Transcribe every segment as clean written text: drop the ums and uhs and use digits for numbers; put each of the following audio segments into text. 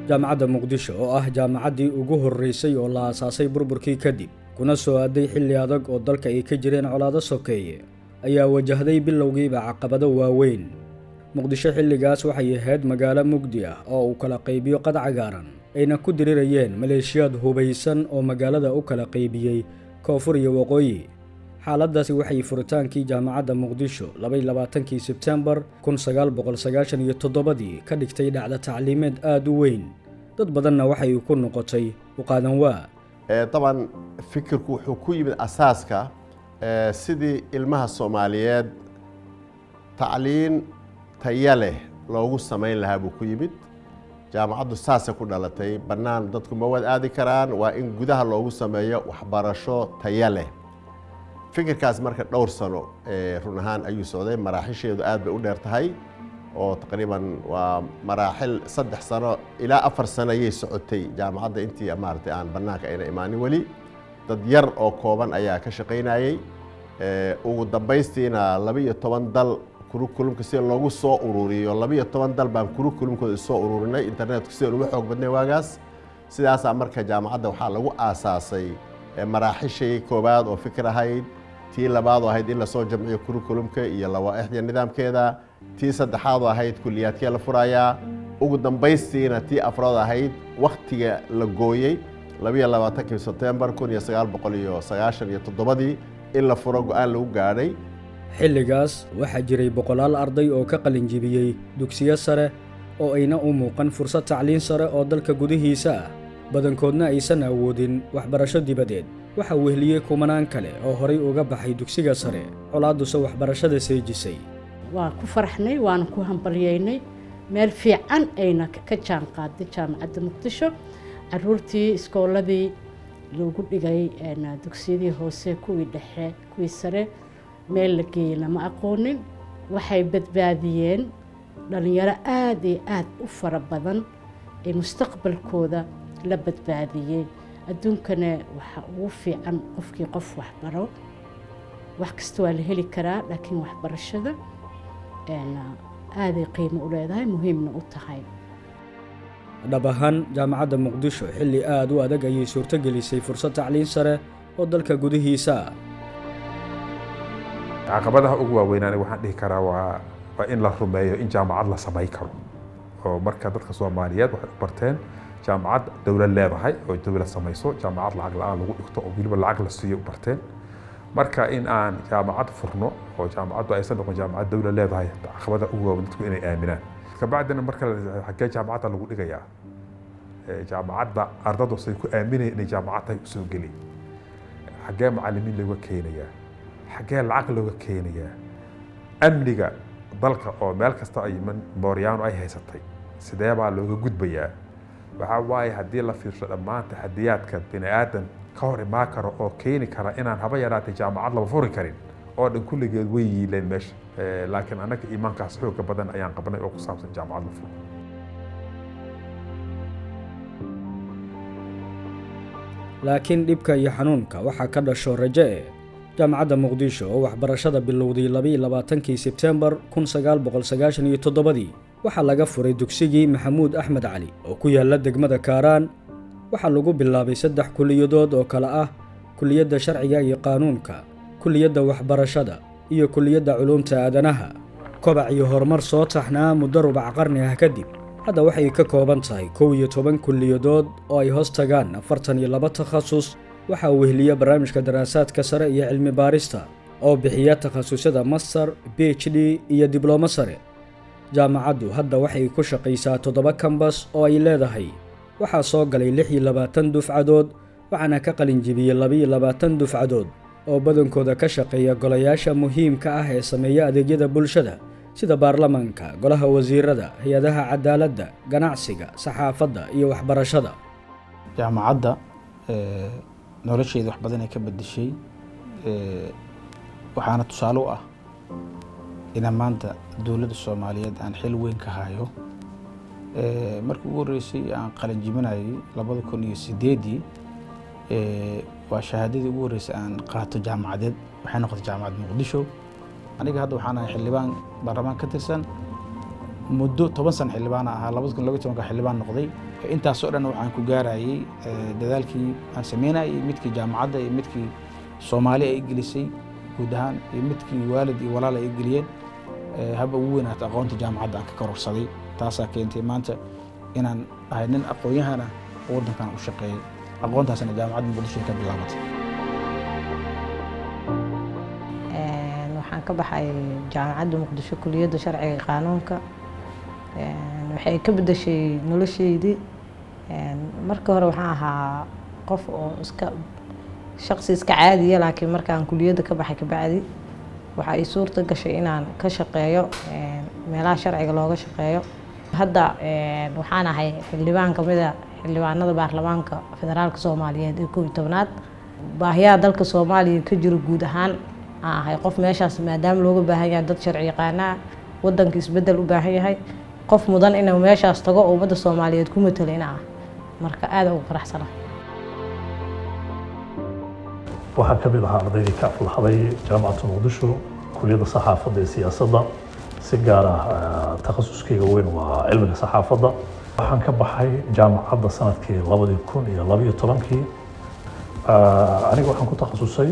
jaamacadda muqdisho oo ah jaamacaddii ugu horreysay oo la aasaasay burburkii kadib kuna soo aaday xilli adag oo dalka ay ka jireen colaado sokeeye ayaa wajahday bilowgiiba caqabado waaweyn. muqdisho xilligaas waxay ahayd magaalo mugdi ah oo uu kala qaybiyo qad cagaaran ayna ku dirirayeen maleeshiyaad hubaysan oo magaalada u kala qaybiyey koonfur iyo waqooyi. xaaladdaasi waxay furitaankii jaamacadda muqdisho 22 Sebtembar 1997 ka dhigtay dhacdo tacliimeed aad u weyn, dad badanna waxay ku noqotay u qaadan waa. طبعا fikirku wuxuu ku yimid asaaska sidii ilmaha Soomaaliyeed tacliin tayo leh loogu sameyn lahaa buu ku yimid. jaamacaddu saasa ku dhalatay bannaan dadku ma wada aadi karaan, waa in gudaha loogu sameeyo waxbarasho tayo leh. fikirkaas marka dhowr sano run ahaan ayuu socday, maraaxisheedu aad bay u dheer tahay oo taqriiban waa maraaxil 3 sano ilaa 4 sano ayay socotay jaamacadda intii maartay aan bannaanka ayna imaanin weli. dad yar oo kooban ayaa ka shaqaynayay. ugu dambaystiina 12 dal kurukulumka si loogu soo ururiyo 12 dal baan kurukulumkooda soo ururinay internetka si ugu xoog badnay waagaas. sidaas marka jaamacadda waxaa lagu aasaasay maraaxishii koobaad oo fikir ahayd, tii labaad oo ahayd in la soo jamciyo kurukulumka iyo lawaaixda nidaamkeeda, tii saddexaad oo ahayd kuliyaadkee la furayaa, ugu dambaystiina tii afraad ahayd waqtiga la gooyey 22 Sebtembar 1997 in la furo go'aan lagu gaadhay. xilligaas waxaa jiray boqolaal arday oo ka qalin jibiyey dugsiyo sare oo ayna u muuqan fursad tacliin sare oo dalka gudihiisa ah, badankoodna aysan awoodin waxbarasho dibadeed. waxaa wehliyey kumanaan kale oo horay uga baxay dugsiga sare, colaadduse waxbarashada seejisay. waan ku faraxnay, waan ku hambalyeynay, meel fiican ayna ka jaan qaaday jaamacadda muqdisho. caruurtii iskooladii lagu dhigay dugsiyadii hoose, kuwii dhexe, kuwii sare, meel la geeyey lama aqoonin. waxay badbaadiyeen dhalinyaro aad iyo aad u fara badan ee mustaqbalkooda la badbaadiyey. adduunkana waxa ugu fiican qofkii qof waxbaro. wax kasta waa la heli karaa, laakiin waxbarashada aaday qiimo u leedahay, muhiimna u tahay. dhab ahaan jaamacadda muqdisho xilli aad u adag ayay suurtagelisay fursad tacliin sare oo dalka gudihiisa ah. caqabadaha ugu waaweynaan waxaan dhihi karaa waa in la rumeeyo in jaamacad la samayn karo. oo marka dadka Soomaaliyeed waxay u barteen jaamacad dawlad leedahay oo dawlad samayso, jaamacad lacag la'aan lagu dhigto oo waliba lacag la siiyo u barteen. marka in aan jaamacad furno oo jaamacaddu aysan noqon jaamacad dawlad leedahay, caqabada ugu waaweyn dadku inay aaminaan. kabacdina marka xagee jaamacadda lagu dhigayaa, jaamacadda ardaydu say ku aaminayaan inay jaamacad tahay u soo geli, xagee macallimiin looga keenayaa, xagee lacag looga keenayaa, amniga dalka oo meel kasta ay Mooriyaano ay haysatay sidee baa looga gudbayaa. waxaa waaye haddii la fiirsho dhammaan taxadiyaadka bini'aadan ka hor imaan karo oo keeni kara inaan haba yaraatay jaamacad laba furi karin oo dhan kulligeed way yiileen meesha. laakiin annaga iimaankaas xooga badan ayaan qabnay oo ku saabsan jaamacad la furo. laakiin dhibka iyo xanuunka waxaa ka dhasho raje. jaamacadda muqdisho oo waxbarashada bilowday 22 Sebtembar 1997 waxaa laga furay dugsigii Maxamuud Axmed Cali oo ku yaala degmada Kaaraan. waxaa lagu bilaabay 3 kuliyadood oo kala ah kuliyadda sharciga iyo qaanuunka, kuliyadda waxbarashada iyo kuliyadda culuumta aadanaha. kobac iyo horumar soo taxnaa muddo rubac qarni ah kadib, hadda waxay ka kooban tahay 11 kuliyadood oo ay hoos tagaan 42 takhasus. waxaa wehliya barnaamijka daraasaadka sare iyo cilmi baarista oo bixiya takhasusada master, PhD iyo diblooma sare. jaamacaddu hadda waxay ku shaqaysaa 7 kambas oo ay leedahay. waxaa soo galay 26 dufcadood, waxaana ka qalin jibiyey 22 dufcadood oo badankooda ka shaqeeya golayaasha muhiimka ah ee sameeya adeegyada bulshada sida baarlamaanka, golaha wasiirada, hay-adaha cadaaladda, ganacsiga, saxaafadda iyo waxbarashada. jaamacadda nolosheeda wax badan ay ka bedeshay, waxaana tusaale u ah inaan maanta dowladda Soomaaliyeed aan xil weyn ka hayo. markii ugu horeysay aan qalin jibinayay 2008 waa shahaadadii ugu horeysay aan qaato jaamacadeed. waxay noqotay jaamacadda muqdisho aniga hadda waxaan ahay xildhibaan baarlamaan ka tirsan muddo 10 sano xildhibaan ahaa 2012 xildhibaan noqday intaas oo dhan waxaan ku gaarayay dadaalkii aan sameynayay midkii jaamacadda iyo midkii Soomaali ay gelisay guud ahaan iyo midkii waalid iyo walaal ay geliyeen haba ugu weynaata aqoonta jaamacadda aan ka kororsaday taasaa keentay maanta inaan ahay nin aqoon-yahana waddankan u shaqeeyay aqoontaasna jaamacadda Muqdisho ka bilaabatay waxaan ka baxay jaamacadda Muqdisho kulliyadda sharciga qaanuunka waxay ka bedeshay noloshaydii marka hore waxaan ahaa qof oo shaqsi iska caadiya laakiin markaan kulliyadda ka baxay ka bacdi waxa ay suurta gashay inaan ka shaqeeyo meelaha sharciga looga shaqeeyo hadda waxaan ahay xildhibaan kamid ah xildhibaanada baarlamaanka federaalka Soomaaliyeed ee 11aad baahiyaha dalka Soomaaliya ka jiro guud ahaan aan ahay qof meeshaas maadaama looga baahan yahay dad sharci yaqaana waddanka isbedel u baahan yahay qof mudan inuu meeshaas tago ummadda Soomaaliyeed ku matalayna marka aad ugu faraxsanahay waxaan ka mid ahaa ardaydii ka aflaxday jaamacadda Muqdisho kulliyadda saxaafadda iyo siyaasadda si gaar ah takhasuskayga weyn waa cilmiga saxaafadda waxaan ka baxay jaamacadda sanadkii 2012 aniga waxaan ku takhasusay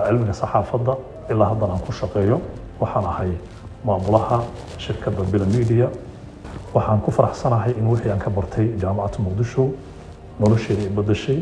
cilmiga saxaafadda ilaa haddana aan ku shaqeeyo waxaan ahay maamulaha shirkadda Bila Media waxaan ku faraxsanahay in wixii aan ka bartay jaamacadda Muqdisho nolosheeda ay bedeshay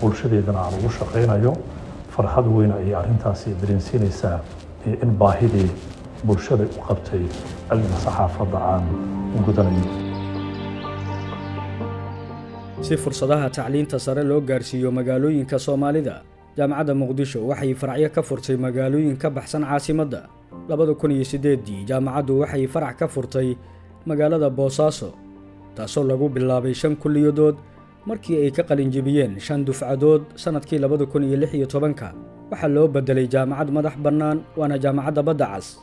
bulshadeedana aan ugu shaqeynayo farxad weyn ay arrintaasi dareensiinaysaa in baahidii bulshada u qabtay cilmiga saxaafadda aan u gudanayo si fursadaha tacliinta sare loo gaarsiiyo magaalooyinka Soomaalida jaamacadda Muqdisho waxay faracyo ka furtay magaalooyin ka baxsan caasimadda 2008 jaamacaddu waxay farac ka furtay magaalada Boosaaso taasoo lagu bilaabay 5 kulliyadood markii ay ka qalin jebiyeen 5 dufcadood sanadkii 2016 waxa loo bedelay jaamacad madax bannaan waana jaamacadda Badda Cas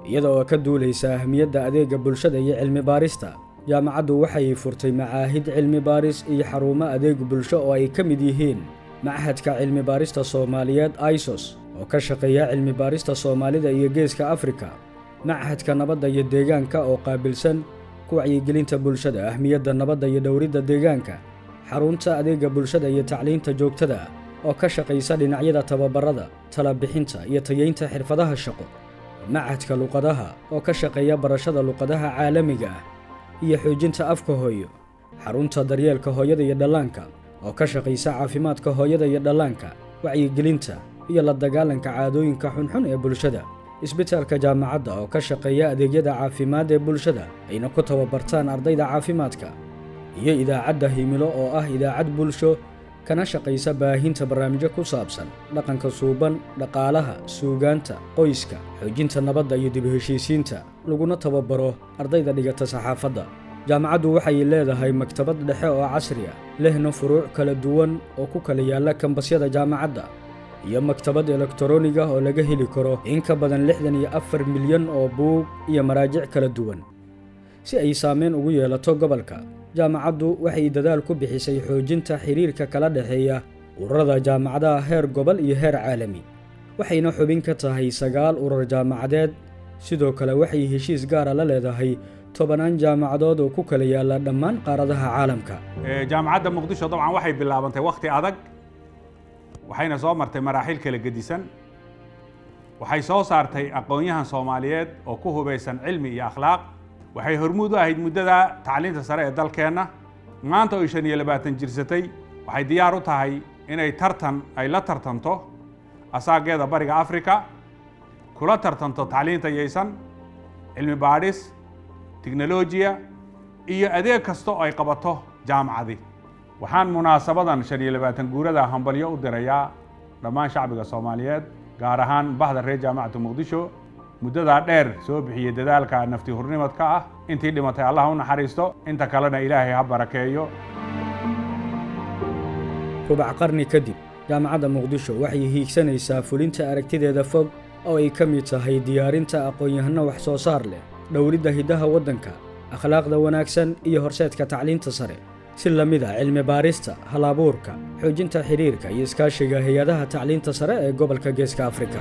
iyada oo ka duuleysa ahmiyadda adeega bulshada iyo cilmi baarista jaamacaddu waxay furtay macaahid cilmi baaris iyo xarumo adeeg bulsho oo ay ka mid yihiin معهدka cilmi baarista Soomaaliyeed ISOS oo ka shaqeeya cilmi baarista Soomaalida iyo Geeska Afrika معهدka nabadda iyo deegaanka oo qaabilsan ku wacyigelinta bulshada ahmiyadda nabadda iyo dhowridda deegaanka xarunta adeega bulshada iyo tacliinta joogtada oo ka shaqeysa dhinacyada tababarada tala bixinta iyo tayeynta xirfadaha shaqo معهدka luqadaha oo ka shaqeeya barashada luqadaha caalamiga ah iyo xoojinta afka hooyo xarunta daryeelka hooyada iyo dhallaanka oo ka shaqeysa caafimaadka hooyada iyo dhallaanka wacyigelinta iyo la dagaalanka caadooyinka xunxun ee bulshada isbitaalka jaamacadda oo ka shaqeeya adeegyada caafimaad ee bulshada ayna ku tababartaan ardayda caafimaadka iyo idaacadda himilo oo ah idaacad bulsho kana shaqeysa baahinta barnaamijyo ku saabsan dhaqanka suuban dhaqaalaha suugaanta qoyska xoojinta nabadda iyo dib u heshiisiinta laguna tababaro ardayda dhigata saxaafadda jaamacaddu waxay leedahay maktabad dhexe oo casri ah lehna furuuc kala duwan oo ku kala yaala kambasyada jaamacadda iyo maktabad elektarooniga oo laga heli karo in ka badan 64 milyan oo buug iyo maraajic kala duwan si ay saameyn ugu yeelato gobolka jaamacaddu waxay dadaal ku bixisay xoojinta xiriirka kala dhaxeeya ururada jaamacadaha heer gobol iyo heer caalami waxayna xubin ka tahay 9 urur jaamacadeed sidoo kale waxay heshiis gaar ah la leedahay 10 jaamacadood oo ku kala yaala dhammaan qaaradaha caalamka jaamacadda Muqdisho dabcan waxay bilaabantay waqti adag waxayna soo martay maraaxil kala gedisan waxay soo saartay aqoon-yahan Soomaaliyeed oo ku hubeysan cilmi iyo akhlaaq waxay hormuud u ahayd muddada tacliinta sare ee dalkeena maanta oo 25 jirsatay waxay diyaar u tahay inay la tartanto asaageeda bariga Afrika kula tartanto tacliinta yeysan cilmi baadhis teknolojiya iyo adeeg kasta oo ay qabato jaamacadi waxaan munaasabadan 25 guurada hambalyo u dirayaa dhammaan shacbiga Soomaaliyeed gaar ahaan bahda reer jaamacadda Muqdisho muddada dheer soo bixiyay dadaalka nafti hurnimadka ah intii dhimatay Allah u naxariisto inta kalena Ilaahay ha barakeeyo rubac qarni kadib jaamacadda Muqdisho waxay hiigsanaysaa fulinta aragtideeda fog oo ay ka mid tahay diyaarinta aqoon-yahano wax soo saar leh dhowridda hidaha waddanka akhlaaqda wanaagsan iyo horseedka tacliinta sare si lamid ah cilmi baarista hal-abuurka xoojinta xiriirka iyo iskaashiga hay'adaha tacliinta sare ee gobolka Geeska Afrika